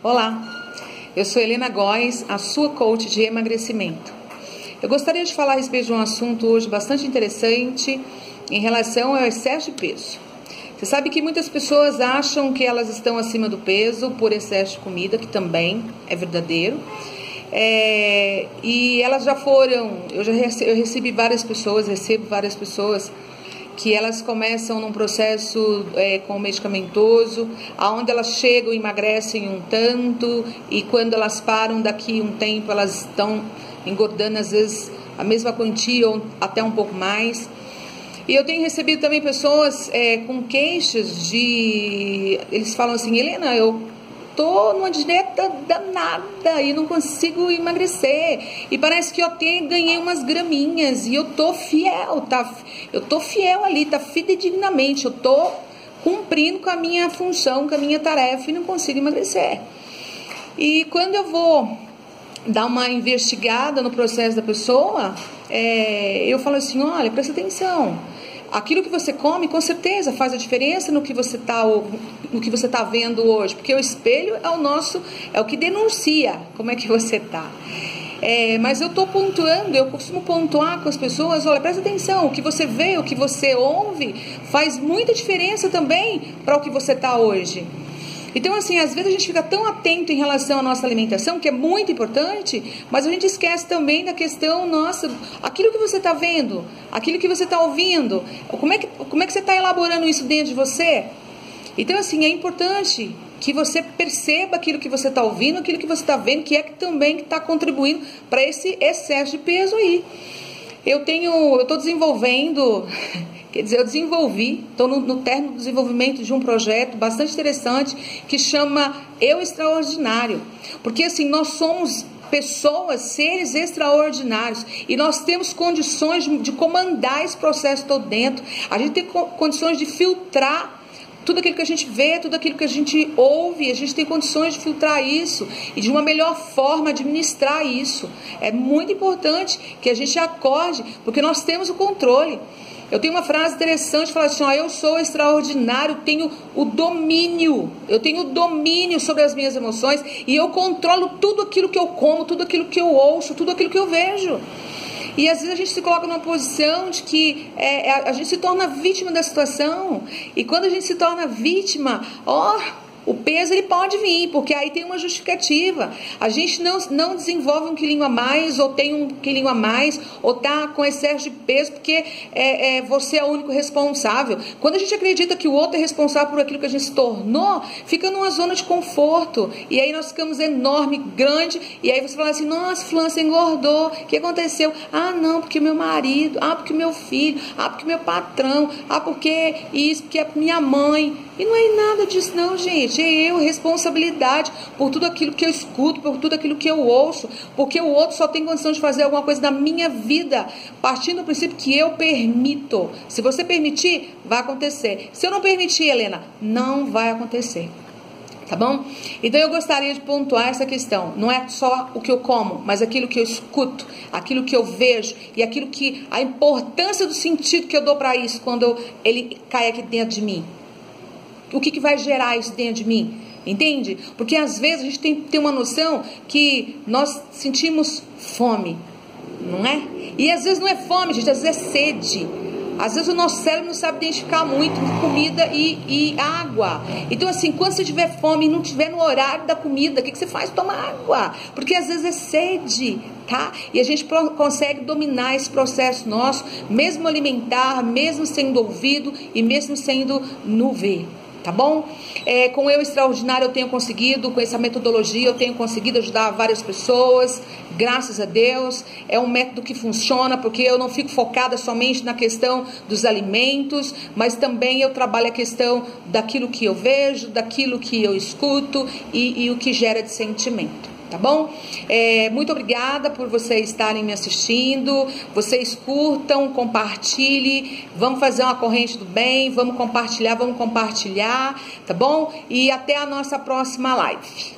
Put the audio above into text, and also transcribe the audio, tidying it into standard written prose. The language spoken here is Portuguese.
Olá, eu sou Helena Góes, a sua coach de emagrecimento. Eu gostaria de falar a respeito de um assunto hoje bastante interessante em relação ao excesso de peso. Você sabe que muitas pessoas acham que elas estão acima do peso por excesso de comida, que também é verdadeiro. E elas já foram, eu recebo várias pessoas que elas começam num processo com medicamentoso, aonde elas chegam e emagrecem um tanto, e quando elas param daqui um tempo, elas estão engordando às vezes a mesma quantia ou até um pouco mais. E eu tenho recebido também pessoas com queixas de... Eles falam assim: Helena, eu tô numa dieta danada e não consigo emagrecer. E parece que eu até ganhei umas graminhas e eu tô fiel, tá? Eu tô fiel ali, tá fidedignamente. Eu tô cumprindo com a minha função, com a minha tarefa e não consigo emagrecer. E quando eu vou dar uma investigada no processo da pessoa, eu falo assim: olha, presta atenção. Aquilo que você come, com certeza, faz a diferença no que você tá vendo hoje, porque o espelho é o que denuncia como é que você tá. Mas eu tô pontuando, eu costumo pontuar com as pessoas: olha, presta atenção, o que você vê, o que você ouve, faz muita diferença também para o que você tá hoje. Então, assim, às vezes a gente fica tão atento em relação à nossa alimentação, que é muito importante, mas a gente esquece também da questão, nossa, aquilo que você está vendo, aquilo que você está ouvindo, como é que você está elaborando isso dentro de você? Então, assim, é importante que você perceba aquilo que você está ouvindo, aquilo que você está vendo, que também está contribuindo para esse excesso de peso aí. Eu estou desenvolvendo... Quer dizer, eu estou no término do desenvolvimento de um projeto bastante interessante que chama Eu Extraordinário. Porque assim, nós somos pessoas, seres extraordinários, e nós temos condições de comandar esse processo todo dentro. A gente tem condições de filtrar tudo aquilo que a gente vê, tudo aquilo que a gente ouve. A gente tem condições de filtrar isso e de uma melhor forma administrar isso. É muito importante que a gente acorde, porque nós temos o controle. Eu tenho uma frase interessante, fala assim: ó, eu sou extraordinário, tenho o domínio, eu tenho o domínio sobre as minhas emoções e eu controlo tudo aquilo que eu como, tudo aquilo que eu ouço, tudo aquilo que eu vejo. E às vezes a gente se coloca numa posição de que a gente se torna vítima da situação. E quando a gente se torna vítima, o peso ele pode vir, porque aí tem uma justificativa. A gente não desenvolve um quilinho a mais, ou tem um quilinho a mais, ou tá com excesso de peso, porque você é o único responsável. Quando a gente acredita que o outro é responsável por aquilo que a gente se tornou, fica numa zona de conforto. E aí nós ficamos enorme, grande, e aí você fala assim: nossa, fulano, você engordou, o que aconteceu? Ah, não, porque meu marido, porque meu filho, porque meu patrão, porque isso, porque é minha mãe. E não é nada disso não, gente. É responsabilidade por tudo aquilo que eu escuto, por tudo aquilo que eu ouço, porque o outro só tem condição de fazer alguma coisa na minha vida, partindo do princípio que eu permito. Se você permitir, vai acontecer. Se eu não permitir, Helena, não vai acontecer. Tá bom? Então eu gostaria de pontuar essa questão. Não é só o que eu como, mas aquilo que eu escuto, aquilo que eu vejo e a importância do sentido que eu dou para isso quando ele cai aqui dentro de mim. O que vai gerar isso dentro de mim? Entende? Porque às vezes a gente tem que ter uma noção que nós sentimos fome, não é? E às vezes não é fome, gente, às vezes é sede. Às vezes o nosso cérebro não sabe identificar muito comida e água. Então assim, quando você tiver fome e não estiver no horário da comida, o que você faz? Toma água. Porque às vezes é sede, tá? E a gente consegue dominar esse processo nosso, mesmo alimentar, mesmo sendo ouvido e mesmo sendo no ver. Tá bom? Com o Eu Extraordinário eu tenho conseguido, com essa metodologia eu tenho conseguido ajudar várias pessoas, graças a Deus. É um método que funciona, porque eu não fico focada somente na questão dos alimentos, mas também eu trabalho a questão daquilo que eu vejo, daquilo que eu escuto e o que gera de sentimento. Tá bom? Muito obrigada por vocês estarem me assistindo. Vocês curtam, compartilhem. Vamos fazer uma corrente do bem. Vamos compartilhar, tá bom? E até a nossa próxima live.